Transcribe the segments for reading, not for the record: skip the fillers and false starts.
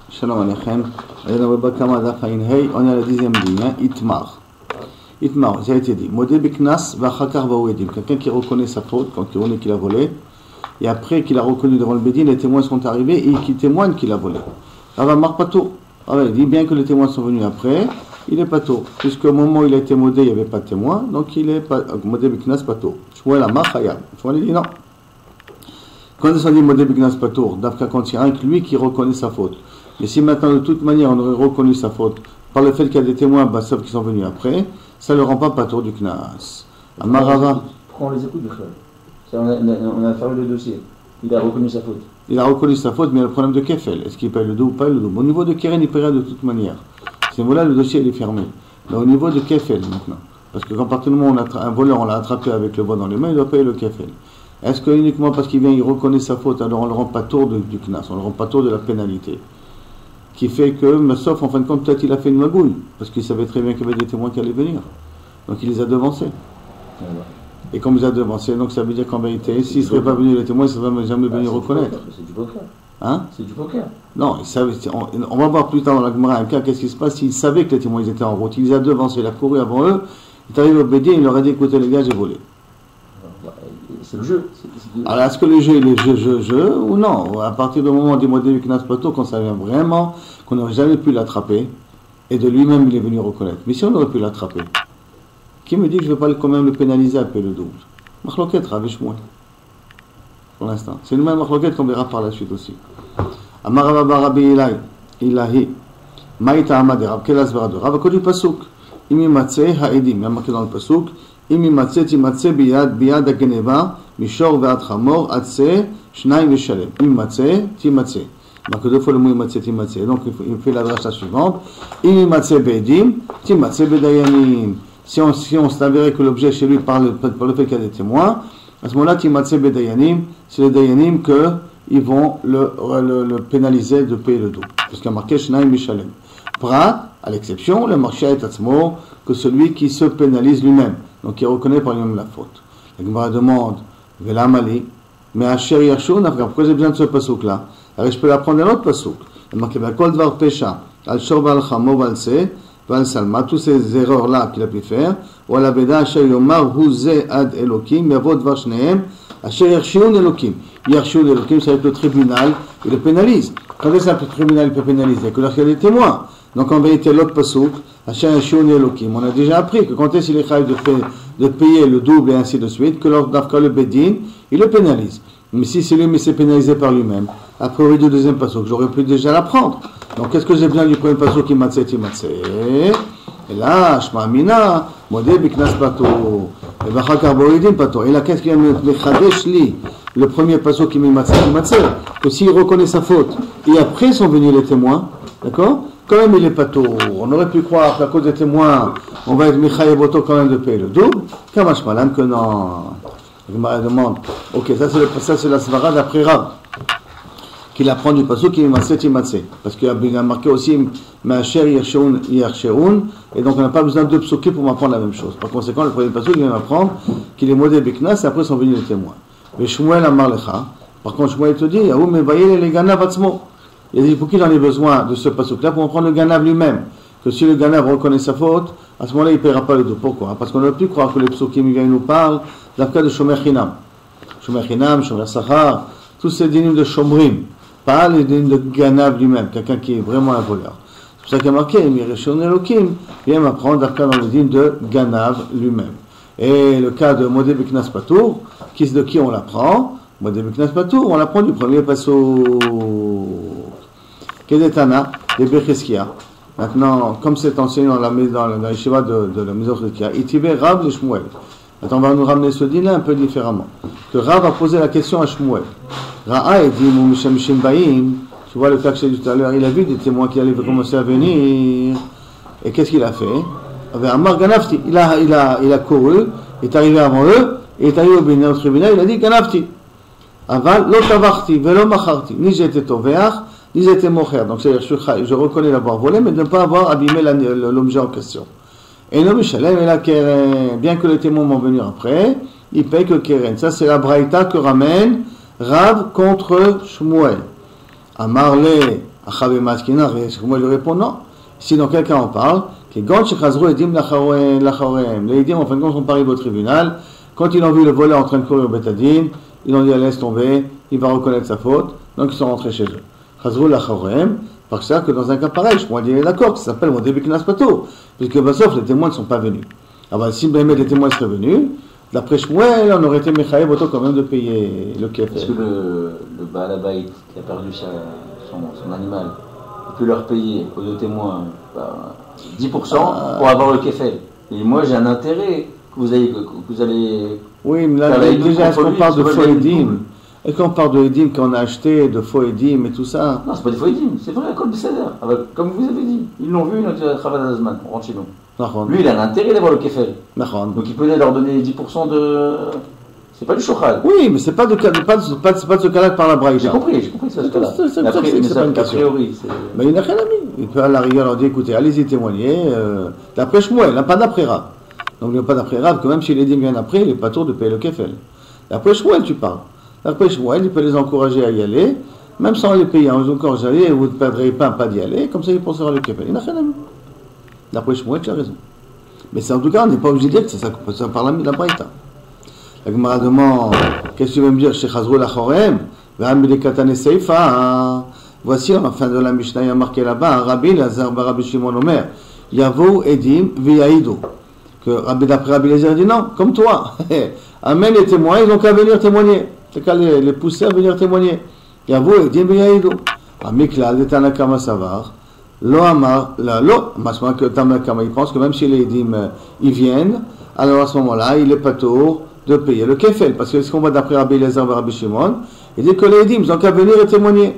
Shalom Aleichem. On est à la 10e ligne, Itmar. Itmar, ça a été dit. Modé Beknas Vachakar Vaouedim. Quelqu'un qui reconnaît sa faute, quand il reconnaît qu'il a volé, et après qu'il a reconnu devant le Bédine, les témoins sont arrivés et qui témoignent qu'il a volé. Rava Mar Pato. Il dit bien que les témoins sont venus après, il est Pato. Puisqu'au moment où il a été modé, il n'y avait pas de témoin, donc il est Modé Beknas Pato. Shmuel Amar Chayal. Shmuel dit non. Quand on dit Modé Beknas Pato, Dafka quand il y a un que lui qui reconnaît sa faute. Mais si maintenant de toute manière on aurait reconnu sa faute par le fait qu'il y a des témoins, sauf qui sont venus après, ça ne le rend pas Pato du Knas. Amarava. Pourquoi on les écoute de on a fermé le dossier. Il a reconnu sa faute. Il a reconnu sa faute, mais il y a le problème de Kefel. Est-ce qu'il paye le dos ou pas le dos? Au niveau de Keren, il paiera de toute manière. C'est là le dossier il est fermé. Mais au niveau de Kefel maintenant. Parce que quand partir du moment où un voleur, on l'a attrapé avec le bois dans les mains, il doit payer le Kefel. Est-ce que uniquement parce qu'il vient, il reconnaît sa faute, alors on ne le rend pas tour du Knas, on ne le rend pas tour de la pénalité? Qui fait que, sauf en fin de compte, peut-être il a fait une magouille, parce qu'il savait très bien qu'il y avait des témoins qui allaient venir. Donc il les a devancés. Et comme il les a devancés, donc ça veut dire qu'en vérité, s'il ne serait pas venu les témoins, il ne serait jamais venu reconnaître. C'est du poker. Hein? C'est du poker. Non, il savait, on va voir plus tard dans la Gemara un cas, qu'est-ce qui se passe s'il savait que les témoins ils étaient en route. Il les a devancés, il a couru avant eux, il est arrivé au Bédine, il leur a dit écoutez les gars, j'ai volé. C'est le jeu. Alors, est-ce que le jeu, il est jeu ou non? À partir du moment où on dit modèle du Knas Pato, qu'on savait vraiment qu'on n'aurait jamais pu l'attraper, et de lui-même il est venu reconnaître. Mais si on aurait pu l'attraper, qui me dit que je ne vais pas quand même le pénaliser à payer le double? Machloket, Rav et Shmuel. Pour l'instant. C'est le même Machloket qu'on verra par la suite aussi. Amarava Rabbi Ilahi, Maïta Amad Rav, Kelas Verado. Rav, à cause du Pasuk. Imi Matse Haedim, il y a marqué dans le Pasuk. Imi Matse Timatse Biyad Ageneva. Mishor ve'at chamor, atse, shnaim ve'shalem. Imatse, timatse. Donc deux fois le mot imatse, timatse. Donc il fait la dracha suivante. Imatse be'edim, timatse be'dayanim. Si on s'est avéré que l'objet chez lui par le fait qu'il y a des témoins, à ce moment-là, timatse be'dayanim, c'est les dayanim qu'ils vont le pénaliser de payer le double. Parce qu'il y a marqué shnaim ve'shalem. Prat, à l'exception, le marché est atzmo, que celui qui se pénalise lui-même. Donc il reconnaît par lui-même la faute. La Gemara demande Velamali, mais Asher Yashun, pourquoi j'ai besoin de ce pasouk-là? Alors je peux l'apprendre d'un autre pasouk. Il marque Kol Dvar Pesha, Al Shor Val Chamo Val Se, Val Salma, tous ces erreurs-là qu'il a pu faire, ou Al Aveda Asher Yomar, Huze Ad Elokim, Yavod Dvar Shneem, Asher Yashun Elokim. Yashun Elokim, c'est avec le tribunal, il le pénalise. Quand est-ce que le tribunal peut pénaliser? Que lorsqu'il y a des témoins. Donc en vérité, l'autre pasouk, Asher Yashun Elokim, on a déjà appris que quand est-ce qu'il est capable de payer le double et ainsi de suite, que lorsqu'il le Bédine, il le pénalise. Mais si c'est lui, mais c'est pénalisé par lui-même, a priori du deuxième pasouk, j'aurais pu déjà l'apprendre. Donc qu'est-ce que j'ai besoin du premier pasouk qui matse, et là, Shma Amina, Modé Biknas Pato, et Bachakar Boridin Pato. Et là, qu'est-ce qu'il y a de Chadesh li, le premier pasouk qui matse, que s'il reconnaît sa faute, et après sont venus les témoins, d'accord? Quand même il est pato. On aurait pu croire qu'à cause des témoins, on va être Michaï Boto quand même de payer le double. Kamash Malam que non. Je me demande. Ok, ça c'est la svara d'après Rav. Qu'il apprend du paso qui est matzé timatzé. Parce qu'il a marqué aussi Ma'asher Yersheroun. Et donc on n'a pas besoin de psoké pour m'apprendre la même chose. Par conséquent, le premier paso il vient m'apprendre qu'il est modé Biknas et après sont venus les témoins. Mais Shmuel Amar Lecha. Par contre, Shmuel te dit Yahou me voyez les gana vatzmo. Il dit, pour qu'il en ait besoin de ce pasouk-là, pour en prendre le ganav lui-même. Que si le ganav reconnaît sa faute, à ce moment-là, il ne paiera pas le dos. Pourquoi? Parce qu'on ne peut plus croire que les psokim nous parlent d'un cas de Shomer Chinam. Shomer Chinam, Shomer Sachar, tous ces dynimes de Shomrim. Pas les dynimes de ganav lui-même, quelqu'un qui est vraiment un voleur. C'est pour ça qu'il y a marqué, Mireshon Elokim, vient m'apprendre d'un cas dans le dynim de ganav lui-même. Et le cas de Modé Biknas Patour, de qui on l'apprend? Modé Biknas Patour, on l'apprend du premier pasouk. Kedetana, de Becheskia. Maintenant, comme c'est enseigné dans la yeshiva de la maison de Chia, Itibé Rav et Shmuel. Maintenant, on va nous ramener ce dîner un peu différemment. Que Rav a posé la question à Shmuel. Ra'a et dit, Moumishamishim Baïm, tu vois le cas que j'ai dit tout à l'heure, il a vu des témoins qui allaient commencer à venir. Et qu'est-ce qu'il a fait? Amar Ganafti, il a couru, il est arrivé avant eux, il est arrivé au tribunal, il a dit Ganafti. Aval, l'otavarti, velo macharti, ni j'étais tovéach, ils étaient mocher, donc c'est-à-dire je reconnais l'avoir volé, mais de ne pas avoir abîmé l'objet en question. Et non, Michelem et la Keren, bien que les témoins vont venir après, ils payent que Keren. Ça, c'est la braïta que ramène Rav contre Shmuel. Amarle Achabe Maskina, moi je lui réponds non. Si dans quel cas on parle, que Gant Shechazro Edim Lacharem, les Edim en fin de compte sont arrivés au tribunal, quand ils ont vu le voleur en train de courir au Betadine, ils ont dit laisse tomber, il va reconnaître sa faute, donc ils sont rentrés chez eux. Chazro Lacharem, parce que dans un cas pareil, je pourrais dire d'accord, ça s'appelle mon début Knaspato, puisque sauf les témoins ne sont pas venus. Alors si même les témoins seraient venus, d'après Shmuel, on aurait été Mechaïb autant quand même de payer le kefel. Est-ce que le Baal Habayit qui a perdu son animal, il peut leur payer aux deux témoins 10% pour avoir le kefel? Et moi j'ai un intérêt que vous allez. Oui, mais là déjà, est-ce qu'on parle de faux Edim? Est-ce qu'on parle de Edim qu'on a acheté, de faux Edim et tout ça? Non, c'est pas des faux Edim, c'est vrai, à cause du Seder. Comme vous avez dit, ils l'ont vu, notre Chavad Azman, on rentre chez nous. Lui, il a l'intérêt d'avoir le kefel. Donc il peut leur donner 10% de. C'est pas du shochad. Oui, mais c'est pas de ce cas-là par la braïta. J'ai compris, c'est ce cas-là. C'est pas une question. Mais il n'a rien à mis. Il peut à la rigueur leur dire écoutez, allez-y témoigner. D'après Shmuel, pas d'après Rav. Donc il n'y a pas d'après Rav, que même si les dîmes viennent après, il n'est pas tour de payer le kefel. D'après Shmuel, tu parles. D'après Shmuel, il peut les encourager à y aller, même sans les payer. On les encourage à y aller, et vous ne perdrez pas d'y aller, comme ça il pensera le kefel. Il n'a rien à mis. D'après Shmuel, tu as raison. Mais c'est en tout cas, on n'est pas obligé de dire que c'est ça par la braïta. La Gemara demande, qu'est-ce que tu veux me dire chez Chazrou Lachorem, voici en fin de la Mishnah, il y a marqué là-bas, Rabbi Lazar Rabbi Shimon Omer, Yavo Edim Viyaïdo. Que d'après Rabbi Lazar dit non, comme toi. Amène les témoins, ils n'ont qu'à venir témoigner. C'est qu'à les pousser à venir témoigner. Yavo Edim Viyaïdo. Amikla, le Tanakama Savar, Lo Amar, Lo, masma que Tanakama, il pense que même si les Edim ils viennent, alors à ce moment-là, il est pas tour de payer le kefel, parce que ce qu'on voit d'après Rabbi Elazar et Rabbi Shimon, il dit que les Edim, ils ont qu'à venir et témoigner.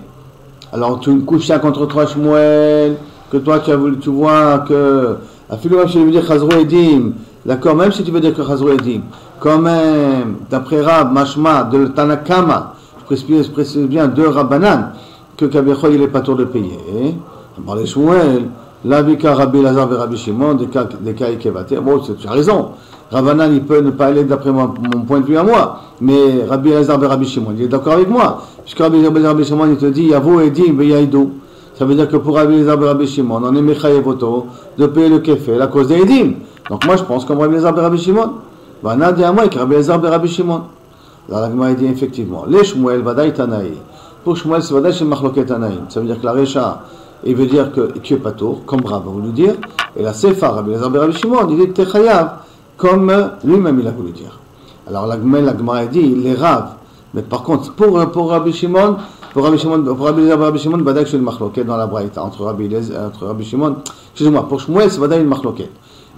Alors tu couches ça contre toi, Shmuel, que toi tu vois que, même si tu veux dire Chazro Edim, d'accord, même si tu veux dire que Chazro Edim, quand même, d'après Rab, Mashma, de Tanakama, je précise bien, de Rabbanan, que Kabechol il est pas tour de payer. Alors les Shmuel, l'Avika Rabbi Elazar et Rabbi Shimon, des cas Ikevate, bon, tu as raison. Rabbanan, il peut ne pas aller d'après mon point de vue à moi, mais Rabbi Elazar et Rabbi Shimon, il est d'accord avec moi. Puisque Rabbi Elazar et Rabbi Shimon, il te dit, Yavo Edim Beyaïdo. Ça veut dire que pour Rabbi Elazar et Rabbi Shimon, on est Mechayevoto de payer le kefel à cause des Edim. Donc moi, je pense comme Rabbi Elazar et Rabbi Shimon. Vana dit à moi avec Rabbi Elazar et Rabbi Shimon. Alors la Gemara dit effectivement, les Shmuel, Vadaï Tanaï. Pour Shmuel, c'est Vadaï chez Machloket Tanaï. Ça veut dire que la Recha, il veut dire que tu es pas tour, comme Rav va vous le dire. Et la Sefa, Rabbi Elazar et Rabbi Shimon, il dit que tu es Chayav. Comme lui-même il a voulu dire. Alors la Gemara dit les Rav, mais par contre pour Rabbi Shimon, pour Rabbi Shimon, Badak chez le Machloket dans la Braïta entre Rabbi Shimon, excusez-moi, pour Shmuel c'est Badak une Machloket.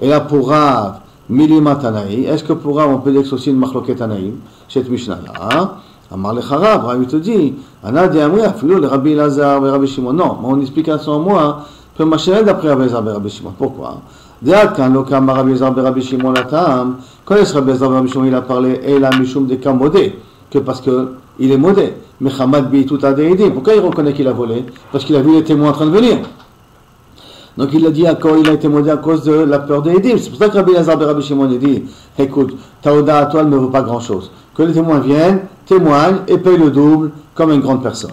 Et là pour Rav, Milima Tanaï, est-ce que pour Rav on peut dire que c'est aussi une Machloket Tanaïm, cette Mishnah là, Amar le Charav, Rav il te dit, Ana de Amri, Afilo le Rabbi Lazar et Rabbi Shimon. Non, mon explication à moi, peut marcher d'après Rabbi Lazar et Rabbi Shimon. Pourquoi? Quand Rabbi Elazar Rabbi Shimon il a parlé et la Mishum de Kamodé, que parce qu'il est modé, mais Hamad bi tout a déidé. Pourquoi il reconnaît qu'il a volé? Parce qu'il a vu les témoins en train de venir. Donc il a dit encore, il a été modé à cause de la peur des Edim. C'est pour ça que Rabbi Elazar Rabbi Shimon il dit écoute, Taouda à toi ne vaut pas grand chose. Que les témoins viennent, témoignent et payent le double comme une grande personne.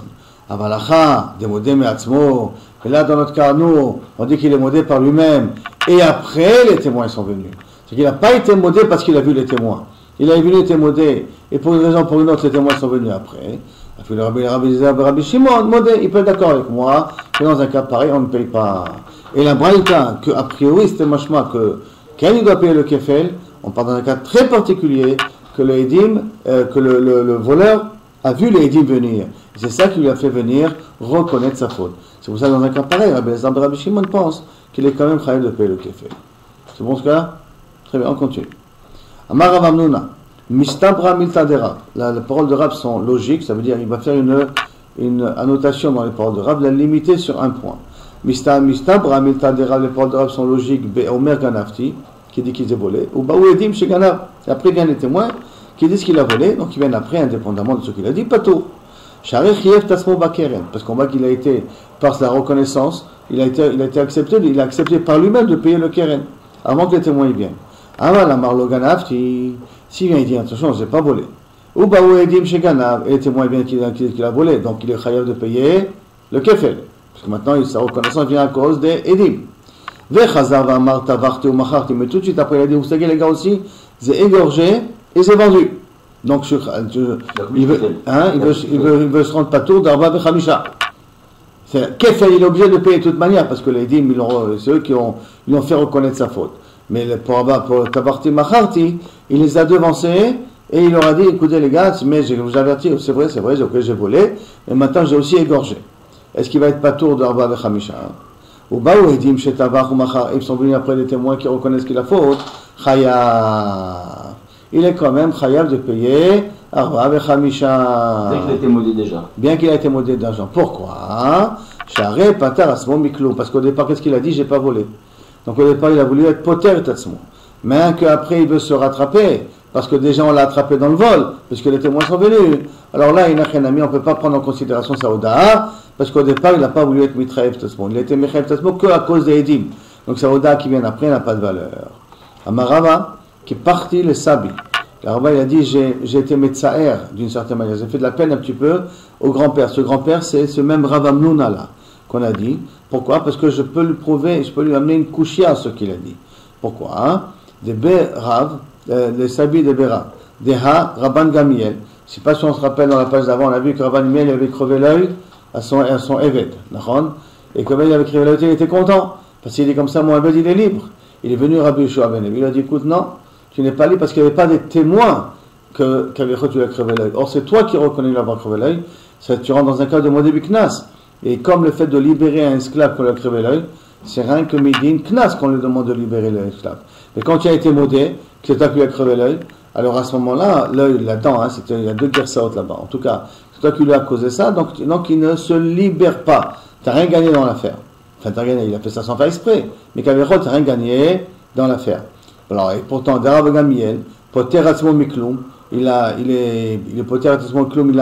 Avalacha, démodé mais atzmo. Et là, dans notre cas, nous, on dit qu'il est modé par lui-même. Et après, les témoins sont venus. C'est qu'il n'a pas été modé parce qu'il a vu les témoins. Il a vu les témoins modé. Et pour une raison ou pour une autre, les témoins sont venus après. Il a fait le Rabbi Shimon, modé. Il peut être d'accord avec moi que dans un cas pareil, on ne paye pas. Et la braïta, qu'a priori, c'était machma que quand il doit payer le kefel, on parle dans un cas très particulier que le Edim, que le voleur a vu les Edim venir. C'est ça qui lui a fait venir reconnaître sa faute. C'est pour ça que dans un cas pareil, Rabbi Shimon pense qu'il est quand même chayav de payer le kefel. C'est bon ce cas-là? Très bien, on continue. Amar Rav Hamnuna, Mistabra Milta de Rav. Les paroles de Rav sont logiques, ça veut dire qu'il va faire une annotation dans les paroles de Rav, la limiter sur un point. Mistabra Milta de Rav, les paroles de Rav sont logiques, Omer Ganafti, qui dit qu'il s'est volé, ou Baou Edim chez Ganav. Et après viennent les témoins qui disent qu'il a volé, donc ils viennent après, indépendamment de ce qu'il a dit, pas tout. Parce qu'on voit qu'il a été, par sa reconnaissance, il a été accepté, il a accepté par lui-même de payer le keren, avant que les témoins y viennent. Aval Amar lo Ganav, s'il vient et dit attention, je n'ai pas volé. Ou Baou Edim chez Ganav, et les témoins viennent qu'il a volé, donc il est chayav de payer le kefel. Parce que maintenant, sa reconnaissance vient à cause des Edim. Vechazar v'amar tavarti ou macharti. Mais tout de suite après, il a dit, vous savez les gars aussi, c'est égorgé et c'est vendu. Donc, il veut se rendre patour d'Arba v'chamisha. Kefel, il est obligé de payer de toute manière, parce que les Edim, c'est eux qui lui ont fait reconnaître sa faute. Mais pour tavarti macharti, il les a devancés. Et il leur a dit, écoutez les gars, mais je vous avertis, c'est vrai, j'ai volé, et maintenant j'ai aussi égorgé. Est-ce qu'il va être patour d'Arba v'chamisha? Ou baou edim chez Tavach ou Machar, ils sont venus après des témoins qui reconnaissent qu'il a faute, chayav. Il est quand même chayav de payer Arba v'chamisha. Bien qu'il a été maudit déjà. Bien qu'il a été maudit d'argent. Pourquoi? Charé patar asmo miklou. Parce qu'au départ, qu'est-ce qu'il a dit? J'ai pas volé. Donc au départ, il a voulu être poter et asmo. Mais qu'après, il veut se rattraper. Parce que déjà on l'a attrapé dans le vol, puisque les témoins sont venus. Alors là, on ne peut pas prendre en considération sa Oda'a, parce qu'au départ, il n'a pas voulu être Mitraïf Tasmo. Il a été Mitraïf Tasmo qu'à cause des Edim. Donc sa Oda'a qui vient après n'a pas de valeur. Amarava, qui est parti le Sabi. Rava, il a dit, j'ai été Metsaer, d'une certaine manière. J'ai fait de la peine un petit peu au grand-père. Ce grand-père, c'est ce même Rav Amnouna là, qu'on a dit. Pourquoi? Parce que je peux lui prouver, je peux lui amener une couchia à ce qu'il a dit. Pourquoi? Des Rav, les Sabi de Béra, des Ha, Rabban Gamiel. Je ne sais pas si on se rappelle dans la page d'avant, on a vu que Rabban Gamiel avait crevé l'œil à son Eved, et que il avait crevé l'œil, il était content, parce qu'il dit comme ça, mon Eved il est libre. Il est venu Rabbi Yeshua ben Levi, il a dit écoute, non, tu n'es pas libre parce qu'il n'y avait pas des témoins qu'avait tu as crevé l'œil. Or c'est toi qui reconnais l'avoir crevé l'œil, tu rentres dans un cas de modé Knas. Et comme le fait de libérer un esclave qu'on lui a crevé l'œil, c'est rien que Midin Knas qu'on lui demande de libérer l'esclave. Mais quand tu as été modé, que c'est toi qui lui as crevé l'œil, alors à ce moment-là, l'œil, la dent, il y a deux gersaot là-bas. En tout cas, c'est toi qui lui as causé ça, donc il ne se libère pas. Tu n'as rien gagné dans l'affaire. Enfin, tu as gagné, il a fait ça sans faire exprès. Mais Kavechot, tu n'as rien gagné dans l'affaire. Alors, et pourtant, Darav Gamiel, Poter Atzmo Mikloum, il est Poter Atzmo Mikloum,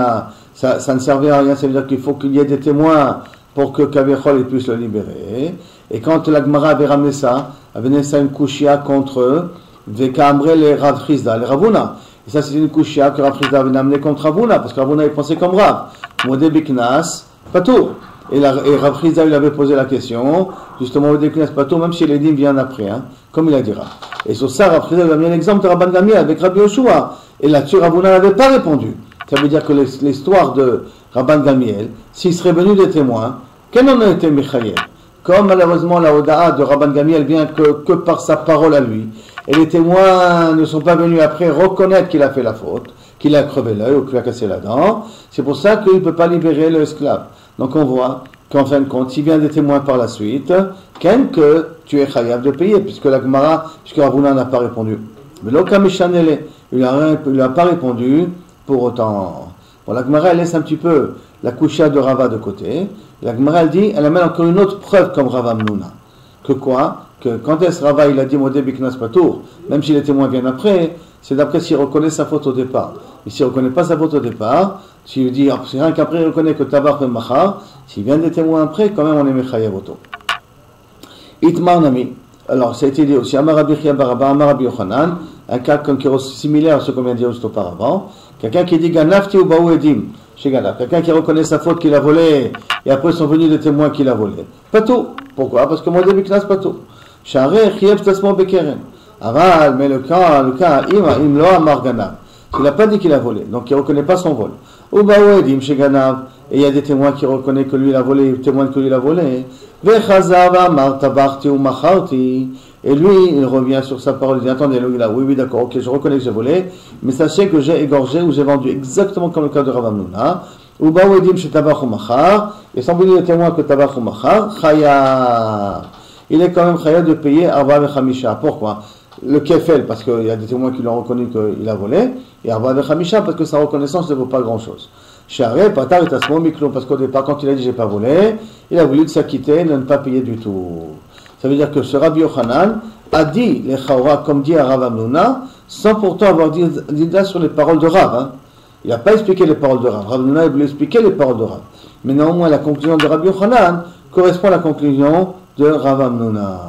ça ne servait à rien, ça veut dire qu'il faut qu'il y ait des témoins pour que Kavechol puisse le libérer. Et quand la Gemara avait ramené ça, avait ça une couchia contre eux, Vekambre les Rav Chizda, les Ravuna. Et ça, c'est une couchia que Rav Chizda avait amené contre Ravuna, parce que Ravuna, il pensait comme Rav. Modé Biknas, pas tout. Et Rav Chizda, il avait posé la question, justement, Modé Biknas, pas tout, même si l'Edim vient après, comme il a dit Rav. Et sur ça, Rav Chizda, il a mis un exemple de Rabban Gamiel avec Rabbi Yoshua. Et là-dessus, Ravuna n'avait pas répondu. Ça veut dire que l'histoire de Rabban Gamiel, s'il serait venu des témoins, quel en a été Michael? Comme malheureusement la Oda'a de Rabban Gamiel vient que par sa parole à lui, et les témoins ne sont pas venus après reconnaître qu'il a fait la faute, qu'il a crevé l'œil ou qu'il a cassé la dent, c'est pour ça qu'il ne peut pas libérer l'esclave. Donc on voit qu'en fin de compte, s'il vient des témoins par la suite, que tu es chayav de payer, puisque la Gemara, puisque Ravuna n'a pas répondu. Mais l'Okameshanele, il n'a pas répondu pour autant. Bon, la Gemara, elle laisse un petit peu la coucha de Rava de côté. La Gemara, elle amène encore une autre preuve comme Rav Amnouna. Que quoi? Que quand est-ce Rava, il a dit Modé Biknas Patour, même si les témoins viennent après, c'est d'après s'il reconnaît sa faute au départ. Mais s'il ne reconnaît pas sa faute au départ, s'il dit, c'est rien qu'après il reconnaît que Tabar fait Machar, s'il vient des témoins après, quand même on est Mechayev auto. Itmar Nami. Alors, ça a été dit aussi, Amarabi Chia Baraba, Amarabi Yochanan, un cas similaire à ce qu'on vient de dire juste auparavant. Quelqu'un qui dit Ganafti ou Baou Edim. Quelqu'un qui reconnaît sa faute qu'il a volé, et après sont venus des témoins qu'il a volé. Pas tout. Pourquoi? Parce que Modé Biknas pas tout. Charé, Chiev Tasmo Bekeren. Aval, mais le cas, im lo amar ganav. Il n'a pas dit qu'il a volé, donc il ne reconnaît pas son vol. Ou baouedim chez Ganav, et il y a des témoins qui reconnaissent que lui il a volé, témoignent que lui il a volé. Vechazav amar tabarti ou macharti. Et lui, il revient sur sa parole, il dit attendez, lui, là, oui, d'accord, ok, je reconnais que j'ai volé, mais sachez que j'ai égorgé ou j'ai vendu, exactement comme le cas de Rav Amnouna. Ou baouedim chez tabach ou machar, et sans venir les témoins que tabach ou machar, chaya. Il est quand même chaya de payer Arba vechamisha. Pourquoi? Le kefel, parce qu'il y a des témoins qui l'ont reconnu qu'il a volé, et Arba vechamisha, parce que sa reconnaissance ne vaut pas grand-chose. Share, patar et asmo miklon, parce qu'au départ, quand il a dit j'ai pas volé, il a voulu de s'acquitter, de ne pas payer du tout. Ça veut dire que ce Rabbi Yochanan a dit les Chaura, comme dit à Rav Amnouna, sans pourtant avoir dit là sur les paroles de Rav. Il n'a pas expliqué les paroles de Rav. Rav Amnouna, il voulait expliquer les paroles de Rav. Mais néanmoins, la conclusion de Rabbi Yochanan correspond à la conclusion de Rav Amnouna.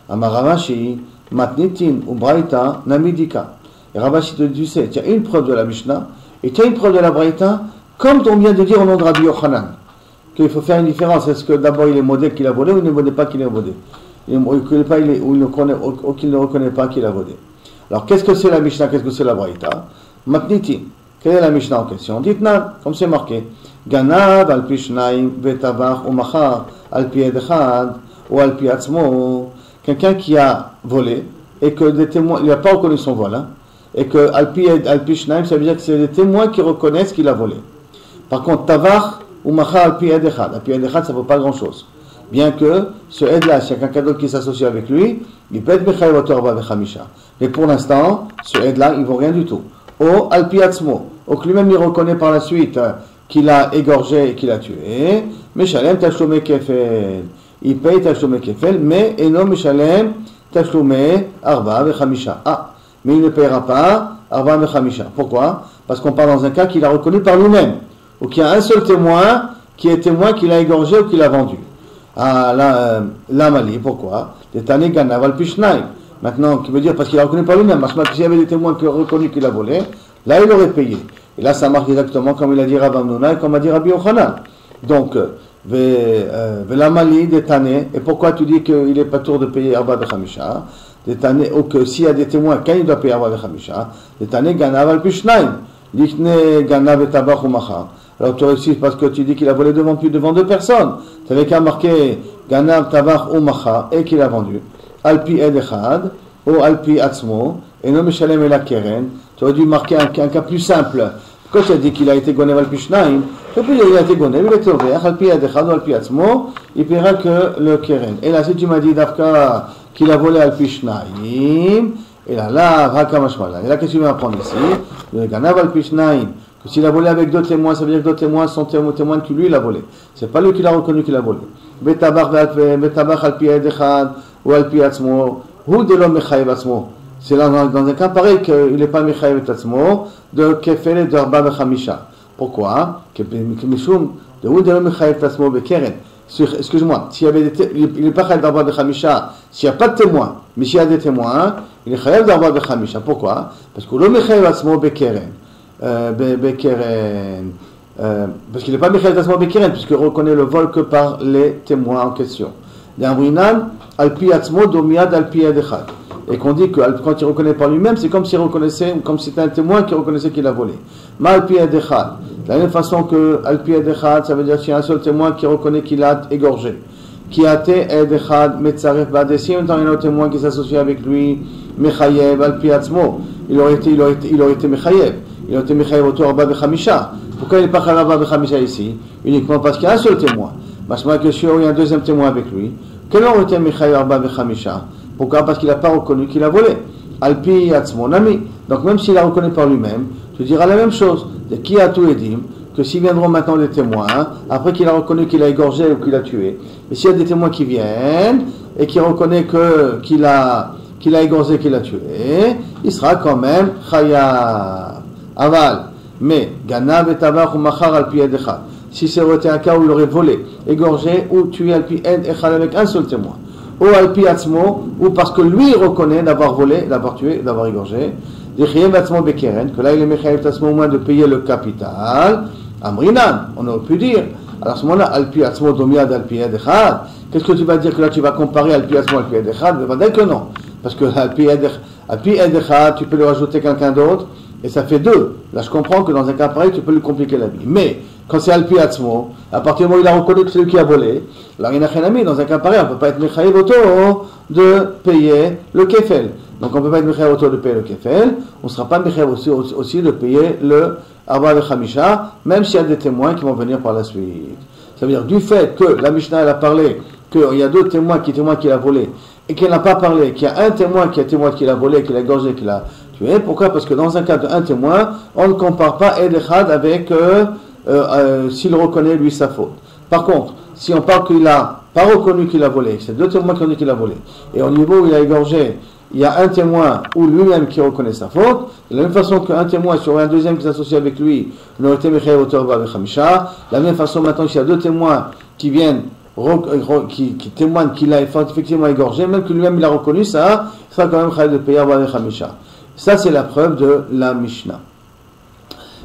Amaravashi, Matnitin ou Braïta, Namidika. Et Ravashi te dit, tu as une preuve de la Mishnah, et tu as une preuve de la Braïta, comme on vient de dire au nom de Rabbi Yochanan. qu'il faut faire une différence. Est-ce que d'abord il est modé qu'il a volé ou il ne modé pas qu'il est modé, ou qu'il ne reconnaît pas qu'il a volé. Alors qu'est-ce que c'est la Mishnah, qu'est-ce que c'est la Braïta? Matniti, quelle est la Mishnah en question? Dites-na, comme c'est marqué, Ganav al pi shnaim vetavach ou machar al pi echad ou al pi atzmo. Quelqu'un qui a volé et que des témoins, il n'a pas reconnu son vol, hein, et que al pi shnaim, ça veut dire que c'est des témoins qui reconnaissent qu'il a volé. Par contre, tavach ou machar al pi echad, al pi echad ça ne vaut pas grand-chose. Bien que ce aide-là, s'il y a quelqu'un d'autre qui s'associe avec lui, il peut être mechayev oto arba vechamisha. Mais pour l'instant, ce aide-là, il ne vaut rien du tout. Ou al pi atzmo, ou que lui-même il reconnaît par la suite qu'il a égorgé et qu'il a tué, meshalem tashlumei kefel. Il paye tashlumei kefel, mais eno meshalem tashlumei arba vechamisha. Ah, mais il ne payera pas arba vechamisha. Pourquoi? Parce qu'on parle dans un cas qu'il a reconnu par lui-même, ou qu'il y a un seul témoin qui est témoin qu'il a égorgé ou qu'il a vendu. Ah, la Mali, pourquoi? Détané ganav al pi shnaim. Maintenant, qui veut dire parce qu'il a reconnu par lui-même. Parce que s'il y avait des témoins qui ont reconnu qu'il a volé, là il aurait payé. Et là ça marque exactement comme il a dit Rabbi Amnona et comme a dit Rabbi Yochanan. Donc, la Mali détané. Et pourquoi tu dis qu'il n'est pas tour de payer arba vechamisha? Détané, ou que s'il y a des témoins, quand il doit payer arba vechamisha, détané ganav al pi shnaim. Lichne ganav et tabach ou machar. Alors tu réussis parce que tu dis qu'il a volé devant deux personnes. Tu avais qu'à marquer ganav, tabach ou machar et qu'il a vendu. Alpi ed echad ou alpi atzmo et non meshalem et la keren. Tu aurais dû marquer un cas plus simple. Quand tu as dit qu'il a été gonev alpi shnaim, tu peux dire qu'il a été gonev, il a été ouvert, alpi ed echad ou alpi atzmo, il paiera que le keren. Et là, si tu m'as dit d'Afka qu'il a volé alpi shnaim, et là, hakamashmala. Et là, qu'est-ce que tu vas apprendre ici? Le ganav alpi shnaim. Que s'il a volé avec d'autres témoins, ça veut dire que d'autres témoins sont témoins que lui, il a volé. C'est pas lui qui l'a reconnu qu'il a volé. Betabach alpi ed echad ou alpi atzmo, ou de l'homme mechayev atzmo. C'est dans un cas pareil qu'il n'est pas mechayev atzmo, de kefel et de arba vechamisha. Pourquoi? Mishum, de ou de l'homme mechayev atzmo bekeren. Excuse-moi, s'il y avait il n'est pas chayev d'arba vechamisha, s'il n'y a pas de témoins, mais s'il y a des témoins, il est chayev d'arba vechamisha. Pourquoi? Parce que l'homme mechayev atzmo bekeren. Parce qu'il n'est pas mechayev atzmo bekeren, puisqu'il reconnaît le vol que par les témoins en question. D'Amrinan, alpi atzmo domiad alpi ed echad. Et qu'on dit que quand il reconnaît par lui-même, c'est comme s'il reconnaissait, comme si c'était un témoin qui reconnaissait qu'il a volé. Ma alpi ed echad. De la même façon que alpi ed echad, ça veut dire qu'il y a un seul témoin qui reconnaît qu'il a égorgé. Qui a été ed echad metzaref ba'adeh. Si en même temps il y a un témoin qui s'associe avec lui, mechayev alpi atzmo. Il aurait été mechayev. Il aurait été mechayev autour arba vechamisha. Pourquoi il n'est pas chayev arba vechamisha ici? Uniquement parce qu'il y a un seul témoin. Machma que il y a un deuxième témoin avec lui. Quel aurait été mechayev arba vechamisha? Pourquoi? Parce qu'il n'a pas reconnu qu'il a volé. Alpi atzmo nami. Donc même s'il a reconnu par lui-même, tu diras la même chose. De qui a tout edim, que s'ils viendront maintenant des témoins, après qu'il a reconnu qu'il a égorgé ou qu'il a tué, et s'il y a des témoins qui viennent et qui reconnaissent qu'il a égorgé, qu'il a tué, il sera quand même chayav. Aval. Mais ganav et tabach ou machar alpi ed echad. Si c'était un cas où il aurait volé, égorgé ou tué alpi ed echad avec un seul témoin, ou alpi atzmo, ou parce que lui reconnaît d'avoir volé, d'avoir tué, d'avoir égorgé, que là il est mechayev atzmo au moins de payer le capital. Amrinan, on aurait pu dire. Alors à ce moment-là, alpi atzmo domiad alpi ed echad. Qu'est-ce que tu vas dire que là tu vas comparer alpi atzmo alpi ed echad? Va dire que non, parce que alpi ed echad, tu peux lui rajouter quelqu'un d'autre et ça fait deux. Là je comprends que dans un cas pareil tu peux lui compliquer la vie. Mais quand c'est alpi atzmo, à partir du moment où il a reconnu que c'est lui qui a volé, alors il n'a rien à mis. Dans un cas pareil, on ne peut pas être mechayev autour de payer le kefel. Donc on ne peut pas être mechayev autour de payer le kefel. On ne sera pas mechayev aussi de payer le arba vechamisha, même s'il y a des témoins qui vont venir par la suite. Ça veut dire du fait que la Mishnah elle a parlé qu'il y a deux témoins qui témoignent qu'il a volé et qu'elle n'a pas parlé qu'il y a un témoin qui a témoigné qu'il a volé, qu'il a égorgé, qu'il a tué. Pourquoi? Parce que dans un cas d'un témoin, on ne compare pas ed echad avec s'il reconnaît lui sa faute. Par contre, si on parle qu'il n'a pas reconnu qu'il a volé, c'est deux témoins qui ont dit qu'il a volé, et au niveau où il a égorgé, il y a un témoin ou lui-même qui reconnaît sa faute, de la même façon qu'un témoin sur un deuxième qui s'associe avec lui, il aurait été mechayev autour de vechamisha. De la même façon, maintenant, s'il y a deux témoins qui viennent, qui témoignent qu'il a effectivement égorgé, même que lui-même il a reconnu ça, il sera quand même chayev de payer vechamisha. Ça, c'est la preuve de la Mishnah.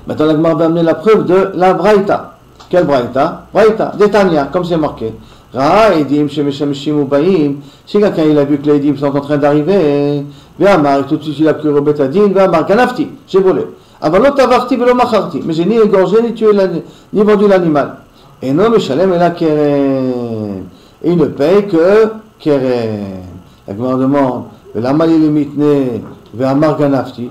Maintenant, la Gemara va amener la preuve de la Braïta. Quelle braïta? Braïta, Détania, comme c'est marqué. Ra, Edim, Shemeshamishim ou Baïm. Si quelqu'un il a vu que les Edim sont en train d'arriver, Véamar, tout de suite il a cru au Betadin, Véamar, Ganafti, j'ai volé. Avalot avarti velo macharti, mais j'ai ni égorgé, ni tué, ni vendu l'animal. Et non, Meshalem et la Keren. Et il ne paye que Keren. La Gemara demande, Vélamal il est mitné, Véamar Ganafti,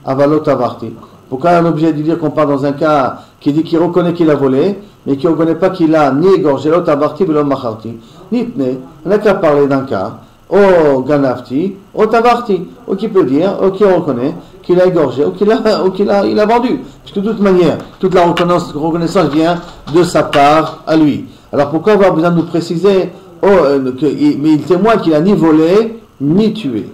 Avalot avarti. Pourquoi on est obligé de dire qu'on parle dans un cas qui dit qu'il reconnaît qu'il a volé, mais qui ne reconnaît pas qu'il a ni égorgé, l'autre avarti, l'autre macharti, ni tné. On n'a qu'à parler d'un cas, au ganafti, au tavarti, ou qui peut dire, ou qui reconnaît qu'il a égorgé, ou qu'il a vendu. Parce que de toute manière, toute la reconnaissance vient de sa part à lui. Alors pourquoi avoir besoin de nous préciser, mais il témoigne qu'il a ni volé, ni tué.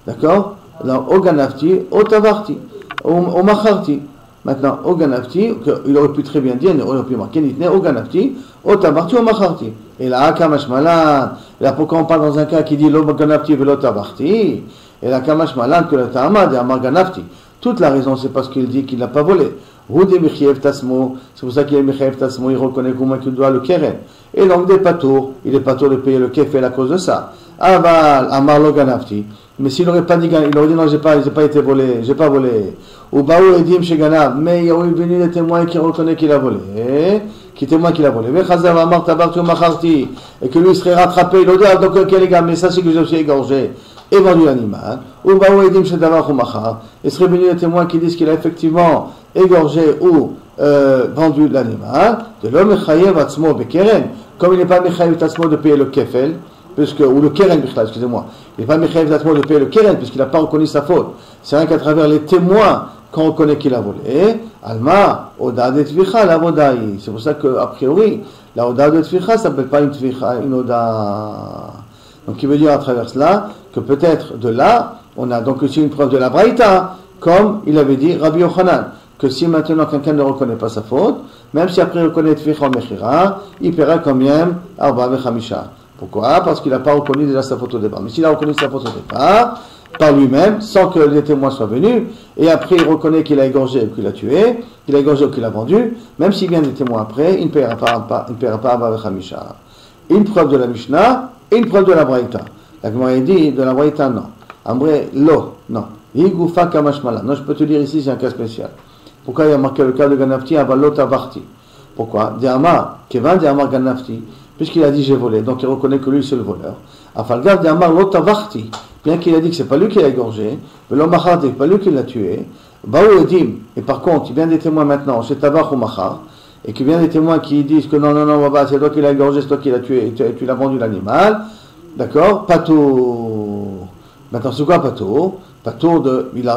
D'accord? Alors, au ganafti, au tavarti. Au macharti. Maintenant, au ganafti, il aurait pu très bien dire, il aurait pu marquer nitne, au ganafti, au tabarti, au macharti. Et là, kamash malan, et là, pourquoi on parle dans un cas qui dit lo ganafti velo tabarti, et là, kamash malan, que le ta'amad et amar ganafti. Toute la raison, c'est parce qu'il dit qu'il n'a pas volé. Houdé michiev tasmo, c'est pour ça qu'il est michiev tasmo, il reconnaît comment qu'il doit le keren. Et donc, il est pas tour de payer le kefel à cause de ça. Aval, amar lo ganafti. Mais s'il n'aurait pas dit, il aurait dit non, j'ai pas été volé, j'ai pas volé. Ou Baou Edim chez Ganav, mais il y aurait venu des témoins qui reconnaissent qu'il a volé, qui témoignent qu'il a volé. Et que lui serait rattrapé, il aurait dit, donc ok les gars, mais ça c'est que je suis égorgé et vendu l'animal. Ou Baou Edim chez Davar ou Machar, et serait venu des témoins qui disent qu'il a effectivement égorgé ou vendu l'animal. De l'homme Mechayev Atzmo Bekeren, comme il n'est pas Mechayev Atzmo de payer le kefel, ou le keren, excusez-moi, il n'est pas Mechayev Atzmo de payer le keren, puisqu'il n'a pas reconnu sa faute. C'est rien qu'à travers les témoins qu'on reconnaît qu'il a volé. Alma, Oda de Tvicha, la Vodaï. C'est pour ça qu'a priori, la Oda de Tvicha ne s'appelle pas une Tvicha, une Oda. Donc il veut dire à travers cela que peut-être de là, on a donc aussi une preuve de la Braïta, comme il avait dit Rabbi Yochanan, que si maintenant quelqu'un ne reconnaît pas sa faute, même si après il reconnaît Tvicha ou Mechira, il paiera quand même Arba Vechamisha. Pourquoi? Parce qu'il n'a pas reconnu déjà sa faute au départ. Mais s'il a reconnu sa faute au départ, par lui-même, sans que les témoins soient venus, et après il reconnaît qu'il a égorgé ou qu'il a tué, qu'il a égorgé ou qu'il a vendu, même s'il vient des témoins après, il ne paiera pas Abba Vechamisha. Une preuve de la Mishnah et une preuve de la Braïta. La Gemara dit de la Braïta non. Ambre, lo, non. Higufa kamashmala. Non, je peux te dire ici, c'est un cas spécial. Pourquoi il y a marqué le cas de Ganafti avalot avarti? Pourquoi? De'amar, kevan de'amar Ganafti. Puisqu'il a dit j'ai volé, donc il reconnaît que lui c'est le voleur. Afalgar de'amar lot avarti. Bien qu'il a dit que c'est pas lui qui l'a égorgé, mais l'homme machar, c'est pas lui qui l'a tué. Baou Edim, et par contre, il vient des témoins maintenant, c'est Tavar ou Machar, et qu'il vient des témoins qui disent que non, c'est toi qui l'as égorgé, c'est toi qui l'as tué, et tu l'as vendu l'animal. D'accord? Pato. Maintenant, c'est quoi Pato? Pato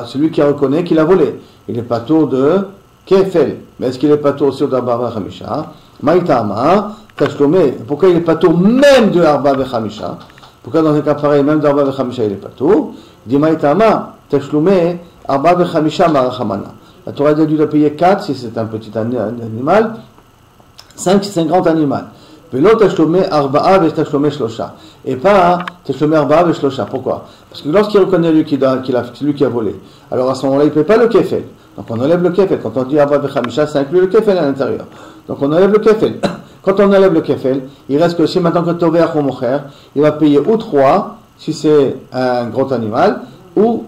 c'est lui qui reconnaît qu'il a volé. Il est Pato de Kefel. Mais est-ce qu'il est Pato aussi d'Arba Vechamisha? Maïtama, Tachlomé. Pourquoi il est Pato même de Arba Vechamisha? Pourquoi dans un cas pareil, même d'Arba Vechamisha, il est Pato? Il dit Maïtama, Tachlomé, Arba Vechamisha Marachamana. La Torah a dû le payer 4 si c'est un petit animal, 5 si c'est un grand animal. Et pas Teshlomé Arba'a Veshlosha. Pourquoi? Parce que lorsqu'il reconnaît lui qui a volé, alors à ce moment-là il ne paie pas le kefel. Donc on enlève le kefel. Quand on dit Arba'a Vechamisha, ça inclut le kefel à l'intérieur. Donc on enlève le kefel. Quand on enlève le kefel, il reste que si maintenant que Tovea ou Mocher, il va payer ou 3 si c'est un gros animal, ou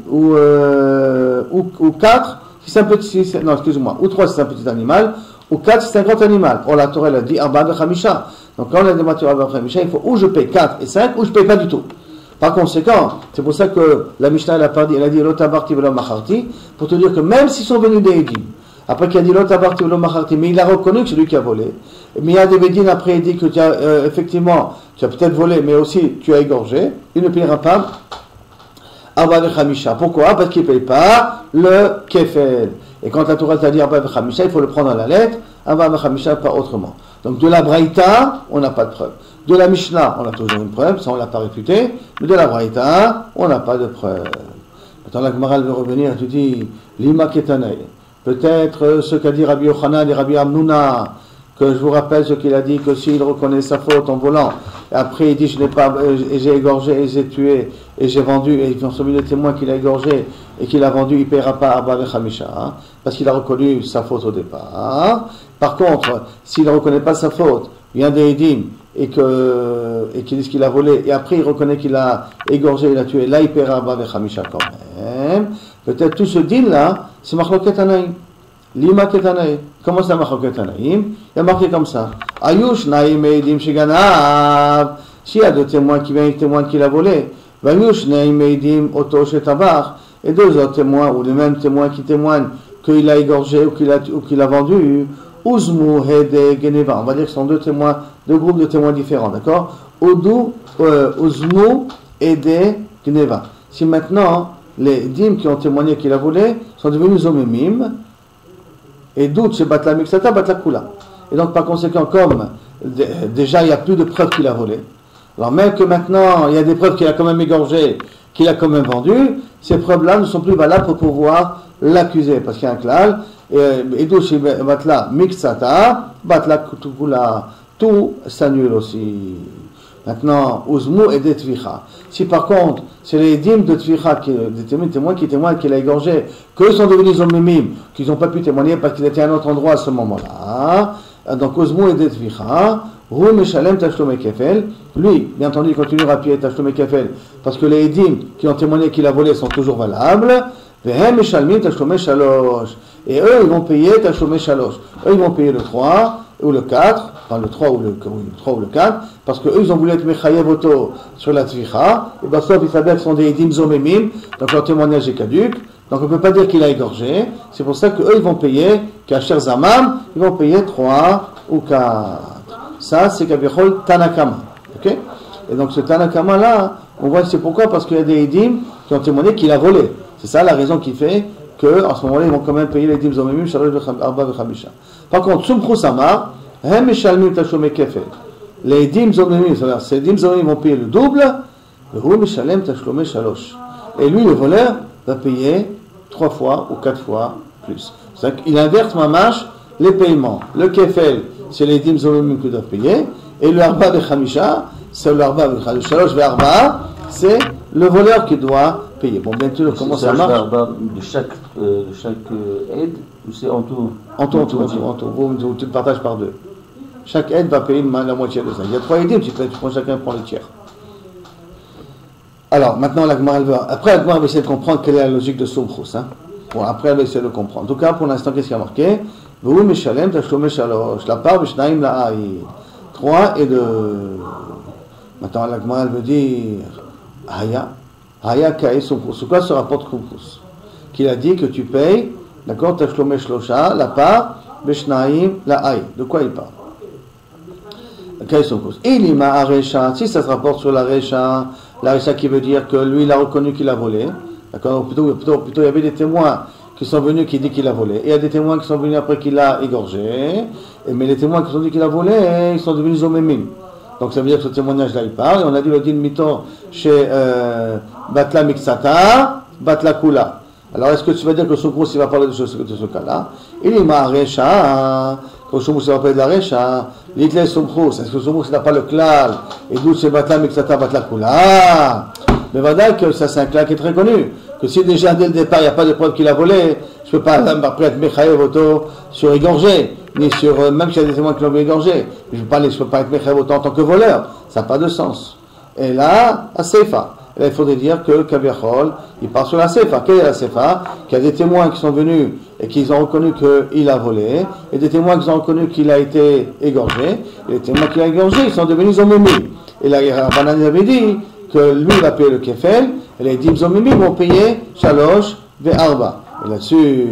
4 si c'est un petit, non excusez-moi, ou 3 si c'est un petit animal, ou 4 si c'est un grand animal. Or la Torah a dit Arba'a Vechamisha. Donc quand on a des matières Arba'a Vechamisha, il faut ou je paye 4 et 5 ou je ne paye pas du tout. Par conséquent, c'est pour ça que la Mishnah elle a dit Lotabarti velo macharti, pour te dire que même s'ils sont venus des Edim, après qu'il a dit Lotabarti velo macharti, mais il a reconnu que c'est lui qui a volé, mais il y a des Bédines après il dit que tu as effectivement, tu as peut-être volé, mais aussi tu as égorgé, il ne payera pas Arba'a Vechamisha. Pourquoi? Parce qu'il ne paye pas le kefel. Et quand la Torah t'a dit Arba'a Vechamisha, il faut le prendre à la lettre, Arba'a Vechamisha, pas autrement. Donc de la Braïta, on n'a pas de preuve. De la Mishnah, on a toujours une preuve, ça on ne l'a pas réfuté. Mais de la Braïta, on n'a pas de preuve. Maintenant la Gemara veut revenir, tu dis, Lima Ketanei. Peut-être ce qu'a dit Rabbi Yochanan et Rabbi Amnouna, que je vous rappelle ce qu'il a dit, que s'il reconnaît sa faute en volant, et après il dit j'ai égorgé et j'ai tué et j'ai vendu, et ils ont soumis le témoin qu'il a égorgé et qu'il a vendu, il ne paiera pas Arba'a Vechamisha, parce qu'il a reconnu sa faute au départ. Par contre, s'il ne reconnaît pas sa faute, vient des Edim et qu'il dit qu'il a volé, et après il reconnaît qu'il a égorgé, il a tué, là il paiera Arba vechamisha quand même. Peut-être tout ce deal là, c'est Machloket Anaïm. Lima Ketanaïm. Comment c'est Machloket Anaïm? Il y a marqué comme ça. Ayush Naïm Edim Shiganav. S'il y a deux témoins qui viennent témoignent qu'il a volé, Vayush Naïm Edim Oto Shetabar. Et deux autres témoins, ou les mêmes témoins qui témoignent qu'il a égorgé ou qu'il a vendu, Uzmu Hede Geneva. On va dire que ce sont deux groupes de témoins différents, d'accord? Uzmu Hede Geneva. Si maintenant, les dîmes qui ont témoigné qu'il a volé sont devenus zomimim, et doute chez Batla Mixata, Batla Kula. Et donc, par conséquent, comme déjà il n'y a plus de preuves qu'il a volé, alors même que maintenant il y a des preuves qu'il a quand même égorgé, qu'il a quand même vendu, ces preuves-là ne sont plus valables pour pouvoir l'accuser, parce qu'il y a un klal, et doute chez Batla Mixata, Batla Kula, tout s'annule aussi. Maintenant, Uzmu et des Tvicha. Si par contre, c'est les dîmes de Tvicha, des témoins qui témoignent qu'il a égorgé, qu'eux sont devenus zomimim, qu'ils n'ont pas pu témoigner parce qu'ils étaient à un autre endroit à ce moment-là, donc Uzmu et des Tvicha, Hu Meshalem Tashlomei Kefel, lui, bien entendu, il continuera à payer Tashlomei Kefel, parce que les dîmes qui ont témoigné qu'il a volé sont toujours valables, Vehem Meshalmim Tashlomei Shalosh, et eux, ils vont payer Tashlomei Shalosh. Eux, ils vont payer le 3 ou le 4, enfin le 3 ou le 4, parce qu'eux, ils ont voulu être Mechayev Oto sur la Tvicha, et bien sauf, ils savaient qu'ils sont des Edim Zomemim, donc leur témoignage est caduc, donc on ne peut pas dire qu'il a égorgé, c'est pour ça qu'eux, ils vont payer, Kacher Zamam, ils vont payer 3 ou 4. Ça, c'est Kavichol Tanakama, ok? Et donc ce Tanakama là, on voit que c'est pourquoi, parce qu'il y a des Edim qui ont témoigné qu'il a volé. C'est ça la raison qui fait qu'en ce moment-là, ils vont quand même payer les Edim Zomemim, Shalosh Arba Vechamisha. Par contre, Sumchus Samar, Hem Meshalmim Tashlomei Kefel. Les Edim Zomemim, c'est-à-dire ces Edim Zomemim vont payer le double, Hu Meshalem Tashlomei Shalosh. Et lui, le voleur, va payer 3 fois ou 4 fois plus. C'est-à-dire qu'il inverse mamash les paiements. Le Kefel, c'est les Edim Zomemim qui doivent payer, et le Arba Vechamisha, c'est le Arba Vechamisha, Shalosh Ve'arba, c'est le voleur qui doit payer. Bon, bien sûr, comment ça marche? De chaque aide, ou c'est en tout? En tout. Tu le partages par deux. Chaque aide va payer la moitié de ça. Il y a 3 aides, tu prends chacun prend le tiers. Alors, maintenant, la Gemara va essayer de comprendre quelle est la logique de Sumchus. Bon, après, elle va essayer de comprendre. En tout cas, pour l'instant, qu'est-ce qu'il y a marqué? V'hu Meshalem Tashlomei Shalosh. La part, B'shnaim La'ai. 3 et 2. Maintenant, la Gemara veut dire Haya Kae Sumchus. C'est quoi ce rapport de Sumchus? Qu'il a dit que tu payes, d'accord, Tashlomei Shlosha, la part, B'shnaim La'ai. De quoi il parle? Kae Sumchus. Ilima Aresha. Si ça se rapporte sur la Resha qui veut dire que lui, il a reconnu qu'il a volé. D'accord? Plutôt, il y avait des témoins qui sont venus qui disent qu'il a volé. Et il y a des témoins qui sont venus après qu'il a égorgé. Mais les témoins qui ont dit qu'il a volé, ils sont devenus zomemim. Donc ça veut dire que ce témoignage-là, il parle. Et on a dit le din mito chez Batla Mixata, Batla Kula. Alors est-ce que tu vas dire que Sumchus il va parler de ce cas-là? Il est Maresha, que Sumchus il va parler de la Resha. L'Itle Sumchus, est-ce que Sumchus n'a pas le klal? Et d'où c'est Batla Mixata, Batla Kula? Mais voilà que ça c'est un klal qui est très connu. Que si déjà dès le départ il n'y a pas de preuve qu'il a volé, je ne peux pas après être Mechayev Oto sur égorgé, ni sur, même s'il y a des témoins qui l'ont égorgé, je ne peux pas être Mechayev Oto en tant que voleur. Ça n'a pas de sens. Et là, à Seifa. Là, il faudrait dire que Kaviachol, il part sur la Seifa. Quelle est la Seifa? Qu'il y a des témoins qui sont venus et qui ont reconnu qu'il a volé, et des témoins qui ont reconnu qu'il a été égorgé, et les témoins qu'il a égorgé, ils sont devenus zomimim. Et là, Rabbanan avait dit que lui, il va payer le kefel, et les 10 zomimim vont payer Shalosh ve'arba. Et là-dessus,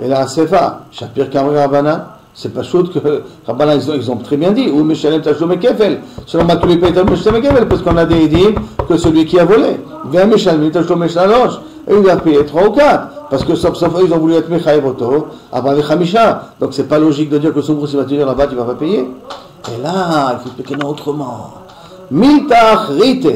et là, Seifa, Shapir Kamri Rabbanan, c'est pas chose que Rabbanan, ils ont très bien dit, ou Meshalem Tashlomei Kefel, selon ma tous les pays Tashlomei Kefel, parce qu'on a des dîmes que celui qui a volé, vient Meshalem Tashlomei Shalosh, et il va payer 3 ou 4, parce que sauf ils ont voulu être Mechayev Oto, Arba Vechamisha, donc c'est pas logique de dire que Sumchus va te dire là-bas, tu vas pas payer. Et là, il faut expliquer autrement. Miltach Rite,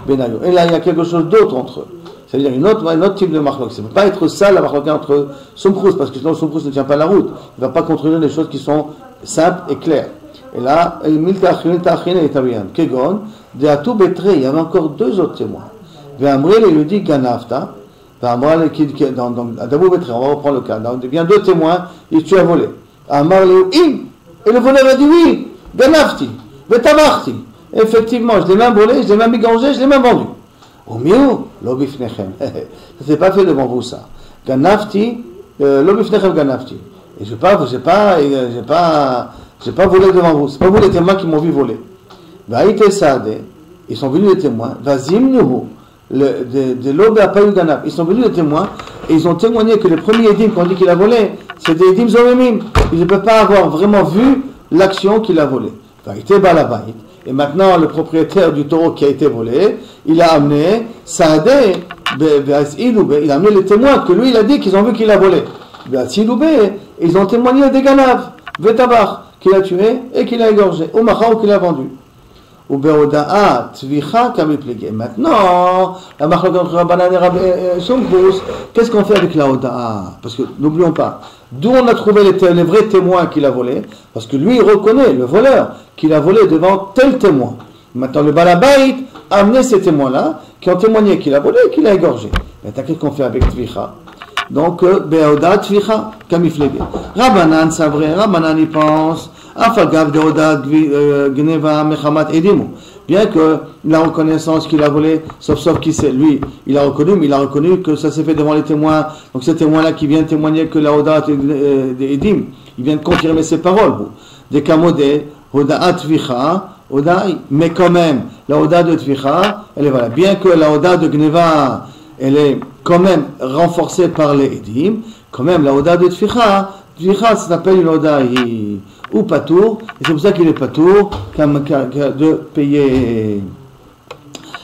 Benayo. Et là, il y a quelque chose d'autre entre eux. C'est-à-dire un autre type de marloc. Ça ne peut pas être ça la marloc entre Sumchus, parce que sinon Sumchus ne tient pas la route. Il ne va pas contrôler des choses qui sont simples et claires. Et là, Miltachin et Tabian. Kegon, de Atou Betre, il y avait encore 2 autres témoins. Ve'amrel, il lui dit Ganafta. Ve'amrel, dans Adabou Betre, on va reprendre le cas. Donc, il y a 2 témoins, et tu as volé. Amar Léoïm. Et le voleur a dit oui, Ganafti, Vetamarti. Effectivement, je l'ai même volé, je l'ai même égorgé, je l'ai même vendu. Au mieux, l'obifnechem. Ça s'est pas fait devant vous ça. Ganafti, l'obifnechem Ganafti. Et j'ai pas volé devant vous. C'est pas vous les témoins qui m'ont vu voler. Vaïte Saade, ils sont venus les témoins. Vazimnuhu, de l'Obe a pas eu Ganaf. Ils sont venus les témoins et ils ont témoigné que les premiers édimes qu'on dit qu'il a volé, c'est des édimes zomemim. Ils ne peuvent pas avoir vraiment vu l'action qu'il a volée. Vaïte Balabait. Et maintenant, le propriétaire du taureau qui a été volé, il a amené Saade, il a amené les témoins que lui, il a dit qu'ils ont vu qu'il a volé. Ils ont témoigné des Ganav, Vetabar, qu'il a tué et qu'il a égorgé, ou Macha ou qu'il a vendu. Ou Beoda'a, Tvicha, Kamiplégué. Maintenant, la marque entre Rabbanan et Somkrous, qu'est-ce qu'on fait avec la Oda'a? Parce que n'oublions pas, d'où on a trouvé les vrais témoins qu'il a volé, parce que lui, il reconnaît, le voleur, qu'il a volé devant tel témoin. Maintenant, le Balabait a amené ces témoins-là, qui ont témoigné qu'il a volé et qu'il a égorgé. Maintenant, qu'est-ce qu'on fait avec Tvicha? Donc, Beoda Tvicha, Kamiflégué. Rabbanan, c'est vrai, Rabbanan y pense, Afagav Deoda Gneva Mechamat Edimu. Bien que la reconnaissance qu'il a volé, sauf qui c'est, lui, il a reconnu, mais il a reconnu que ça s'est fait devant les témoins. Donc, ces témoins-là qui viennent témoigner que la Oda Edim, ils viennent confirmer ses paroles. Des Kamodé, Oda Tvicha, Odaï. Mais quand même, la Oda de Tvicha, elle est valable. Bien que la Oda de Gneva, elle est quand même renforcée par les Edim, quand même la Oda de Tvicha, ça s'appelle une Oda ou Patour, et c'est pour ça qu'il est Patour de payer.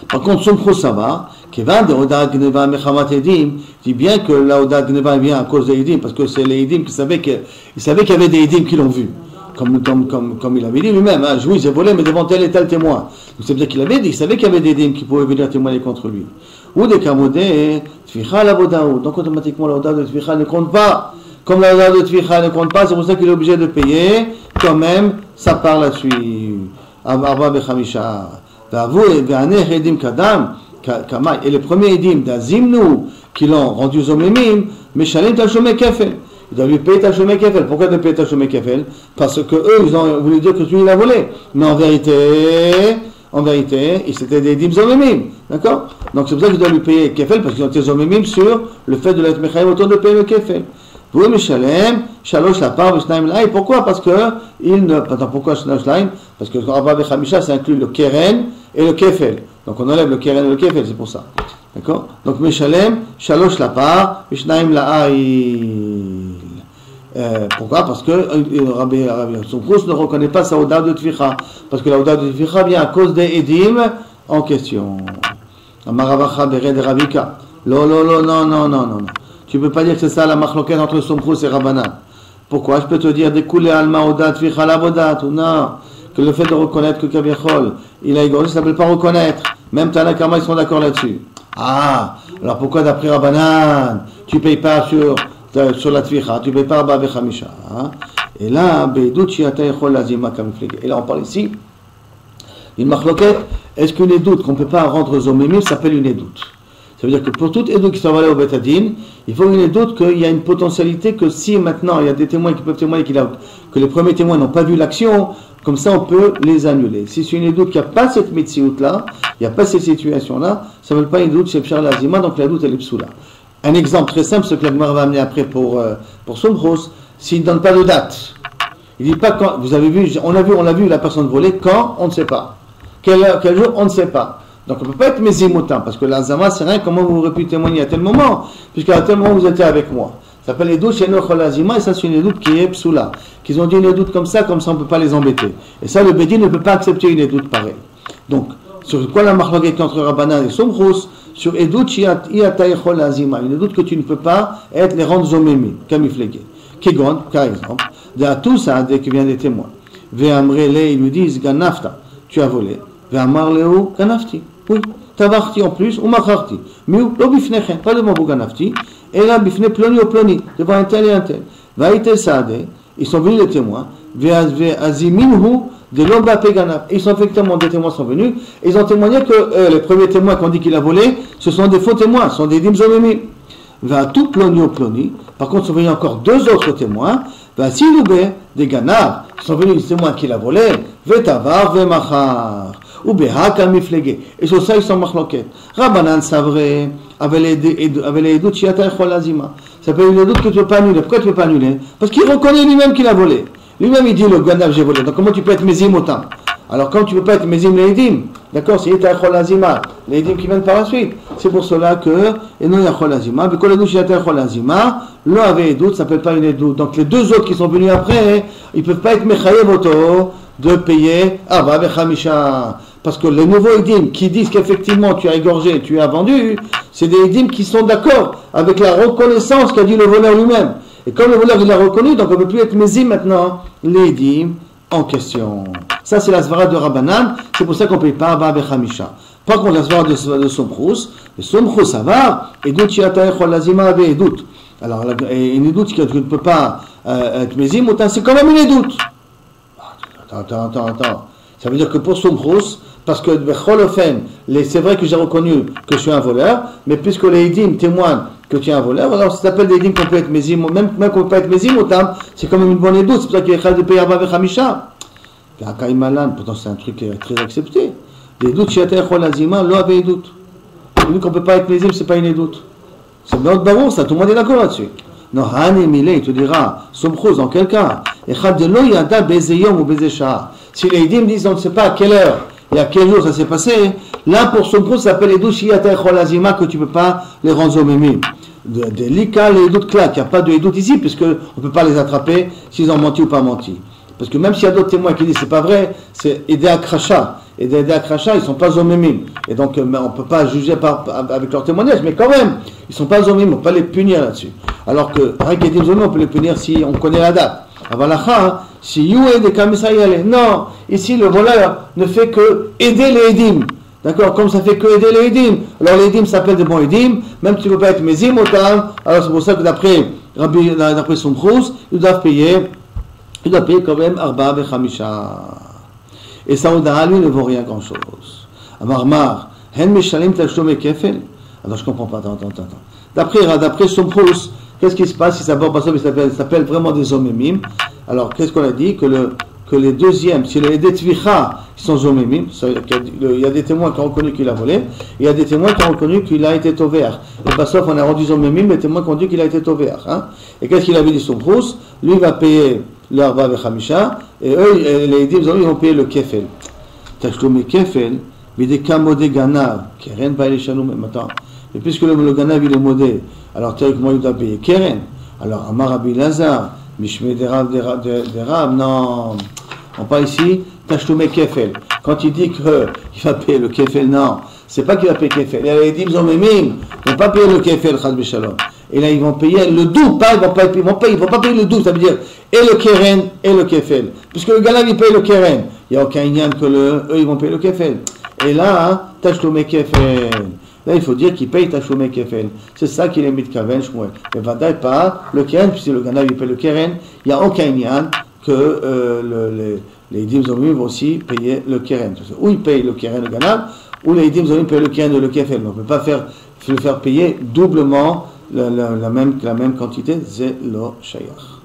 Par contre, Somkrous ça va, qui va de Oda Gneva Mechamat Edim, dit bien que la Oda Gneva vient à cause des Edim, parce que c'est les Edim qui savaient qu'il y avait des Edim qui l'ont vu. Comme il avait dit lui-même, hein, oui, j'ai volé, mais devant tel et tel témoin. Donc c'est bien qu'il avait dit, il savait qu'il y avait des dîmes qui pouvaient venir témoigner contre lui. Ou des kamodés, tficha la bodaou. Donc automatiquement, la oda de tficha ne compte pas. Comme la oda de tficha ne compte pas, c'est pour ça qu'il est obligé de payer quand même sa part là-dessus. Arba bechamisha. Et les premiers édim d'Azimnu qui l'ont rendu zomemim, meshalim tachomé kefel. Il doit lui payer Tachomé Kefel. Pourquoi il doit payer Tachomé Kefel? Parce que eux, ils ont voulu dire que lui, il a volé. Mais en vérité, c'était des dîmes zomemim. D'accord? Donc c'est pour ça qu'il doit lui payer Kefel, parce qu'ils ont été zomemim sur le fait de l'être mechaïm autour de payer le Kefel. Vous, Mishalem, Shalosh la part, Vishnaim Laï. Pourquoi? Parce que il ne. Attends, pourquoi Shalosh Laïm? Parce que le Rabba Bechamisha, ça inclut le Keren et le Kefel. Donc on enlève le Keren et le Kefel, c'est pour ça. D'accord? Donc Mishalem, Shalosh la part, Vishnaim Laï. Pourquoi? Parce que Rabbi Somkrous ne reconnaît pas sa Oda de Tvicha. Parce que la Oda de Tvicha vient à cause des Edim en question. Amaravacha Bered Ravika. Non. Tu ne peux pas dire que c'est ça la machloket entre Somkrous et Rabbanan. Pourquoi? Je peux te dire des coulées Alma Oda Tvicha la Bodat ou non. Que le fait de reconnaître que Kaviachol, il a égorgé, ça ne s'appelle pas reconnaître. Même Tanakama, ils sont d'accord là-dessus. Ah, alors pourquoi d'après Rabbanan, tu ne payes pas sur la tvicha, tu ne payes pas Arba Bechamisha. Et là, et là on parle ici une machloket. Est-ce qu'une édoute qu'on ne peut pas rendre zomemim s'appelle une édoute? Ça veut dire que pour toute édoute qui soit valée au Betadine, il faut une édoute qu'il y a une potentialité que si maintenant il y a des témoins qui peuvent témoigner que les premiers témoins n'ont pas vu l'action, comme ça on peut les annuler. Si c'est une édoute qui n'a pas cette médecine là, il n'y a pas cette situation là, ça ne veut pas une édoute chez Pshar Lazima, donc la doute elle est psoula. Un exemple très simple, ce que la Gemara va amener après pour Somkrous, s'il ne donne pas de date. Il ne dit pas quand, vous avez vu, on a vu la personne voler, quand, on ne sait pas. Quel jour, on ne sait pas. Donc on ne peut pas être mézimotin, parce que la Zama, c'est rien, comment vous aurez pu témoigner à tel moment, puisqu'à tel moment vous étiez avec moi. Ça s'appelle les doutes chez Nochol Azima, et ça c'est une édoute qui est psoula. Qu'ils ont dit une édoute comme ça on ne peut pas les embêter. Et ça, le Bédin ne peut pas accepter une édoute pareille. Donc, sur quoi la marloquette entre Rabbanan et Somkrous? Sur Edout Iataychol Azima, une édoute que tu ne peux pas être les rendre zomemim, kamiflégué. Kegon, par exemple, de tout ça, dès qu'il vient des témoins. Ve'amrele, ils lui disent, Ganafta, tu as volé. Ve'amarleo, Ganafti. Oui, Tavarti en plus, ou Macharti. Miou, lo bifnechen, pas devant vous Ganafti, et là, bifne ploni ou ploni, devant un tel et un tel. Vaïte Saade, ils sont venus les témoins. Ve'aziminhu, de l'Omba Peganaf. Ils sont effectivement, des témoins sont venus, et ils ont témoigné que les premiers témoins qui ont dit qu'il a volé, ce sont des faux témoins, ce sont des dim zomemim. Va tout ploni au ploni. Par contre, sont venus encore deux autres témoins. Vasiloube, des ganards, qui sont venus, c'est moi qui l'a volé, Vetavar, Vemachar, ou Behaka Miflege. Et sur ça, ils sont machloket. Rabbanan Savre, avec les doutes, Chiata Echol Azima. Ça peut être le doute que tu ne peux pas annuler. Pourquoi tu ne peux pas annuler? Parce qu'il reconnaît lui-même qu'il a volé. Lui-même, il dit le ganav, j'ai volé. Donc, comment tu peux être mézim autant? Alors, comme tu ne peux pas être mézim leidim, d'accord, c'est Yata Echol Azima, leidim qui viennent par la suite. C'est pour cela que, et non Echol Azima, mais quand les doutes, Chiata Echol Azima, l'un avait les doutes, ça ne s'appelle pas une doute. Donc, les deux autres qui sont venus après, ils ne peuvent pas être mechayev auto de payer Arba Bechamisha. Parce que les nouveaux édimes qui disent qu'effectivement tu as égorgé, tu as vendu, c'est des édimes qui sont d'accord avec la reconnaissance qu'a dit le voleur lui-même. Et comme le voleur il l'a reconnu, donc on ne peut plus être mésim maintenant, les édimes en question. Ça c'est la svara de Rabbanan, c'est pour ça qu'on ne paye pas Arba Bechamisha. Par contre la svara de Somchous, le Somchous ça va, et doute Chiata Echol Lazima avait et doute. Alors une doute que tu ne peux pas être mésim, c'est quand même une doute. Attends. Ça veut dire que pour Somchous, parce que c'est vrai que j'ai reconnu que je suis un voleur, mais puisque les édimes témoignent que tu es un voleur, alors ça s'appelle des édimes qu'on peut être mésim, même qu'on peut pas être mésim autant, c'est quand même une bonne doute, c'est pour ça qu'il y a de payer Arba Bechamisha. Pourtant c'est un truc très accepté. Les doutes chez Echol Azima, l'eau avait des doutes. Lui qu'on ne peut pas être mésim, c'est pas une doute. C'est notre barreau, ça, tout le monde est d'accord là-dessus. Non, Hané Milé, il te dira, Somchous, dans quel cas? Echad de lo yada bezeyom ou bezesha. Si les édimes disent on ne sait pas à quelle heure et à quel jour ça s'est passé, là pour Somchous, ça s'appelle les doutes Chiata Echol Azima que tu ne peux pas les rendre au mémim. Des lika, les doutes claques, il n'y a pas de doutes ici, puisqu'on ne peut pas les attraper s'ils ont menti ou pas menti. Parce que même s'il y a d'autres témoins qui disent c'est pas vrai, c'est aider à crachat. Et des aider à crachat, ils ne sont pas zomimim. Et donc on ne peut pas juger avec leur témoignage, mais quand même, ils ne sont pas zomimim, on ne peut pas les punir là-dessus. Alors que, avec les zomimim, on peut les punir si on connaît la date. Avalacha, si youé des kamisayale. Non, ici le voleur ne fait que aider les édim. D'accord, comme ça fait que aider les édim. Alors les édim s'appellent des bons édim, même si tu ne peux pas être mézim autant. Alors c'est pour ça que d'après Somchous, ils doivent payer quand même Arba Bechamisha. Et Saouda, lui, ne vaut rien grand-chose. Amarmar, Hen Mishalim Tachome Kefel. Alors je ne comprends pas, attends. D'après Somchous, qu'est-ce qui se passe si ça s'appelle vraiment des omemim? Alors qu'est-ce qu'on a dit? Que les deuxièmes, si les Detvicha qui sont omemim, il y a des témoins qui ont reconnu qu'il a volé, et il y a des témoins qui ont reconnu qu'il a été tovéach. Et pas sauf on a rendu omemim, les témoins qui ont dit qu'il a été tovéach. Hein? Et qu'est-ce qu'il avait dit Somchous? Lui va payer l'Arba Bechamisha, et eux, les Edim, ils vont payer le Kefel. Tachloumé Kefel, mais des Kamodé Ganav, Keren Baile Shalom, attends. Et puisque le Ganav il est modé, alors théoriquement il doit payer Keren. Alors Amar Rabbi Lazar, Mishme des Rab, non. On parle ici, Tachloumé Kefel. Quand il dit qu'il va payer le Kefel, non. C'est pas qu'il va payer Kefel. Les Edim Zomemim, ils ne vont pas payer le Kefel, Chad Beshalom. Et là, ils vont payer le double, ils vont pas payer le double, ça veut dire et le keren et le kefel. Puisque le ganav, il paye le keren, il n'y a aucun inyan que eux, ils vont payer le kefel. Et là, tachloumé kefel. Là, il faut dire qu'ils payent tachloumé kefel. C'est ça qu'il est mitkaven, Shmuel. Mais vadaï pas le keren, puisque le ganav, il paye le keren, il n'y a aucun inyan que les Edim Zomim vont aussi payer le keren. Ou ils payent le keren, le ganav, ou les Edim Zomim payent le keren et le kefel. Mais on ne peut pas le faire payer doublement la même quantité, c'est lo shayach.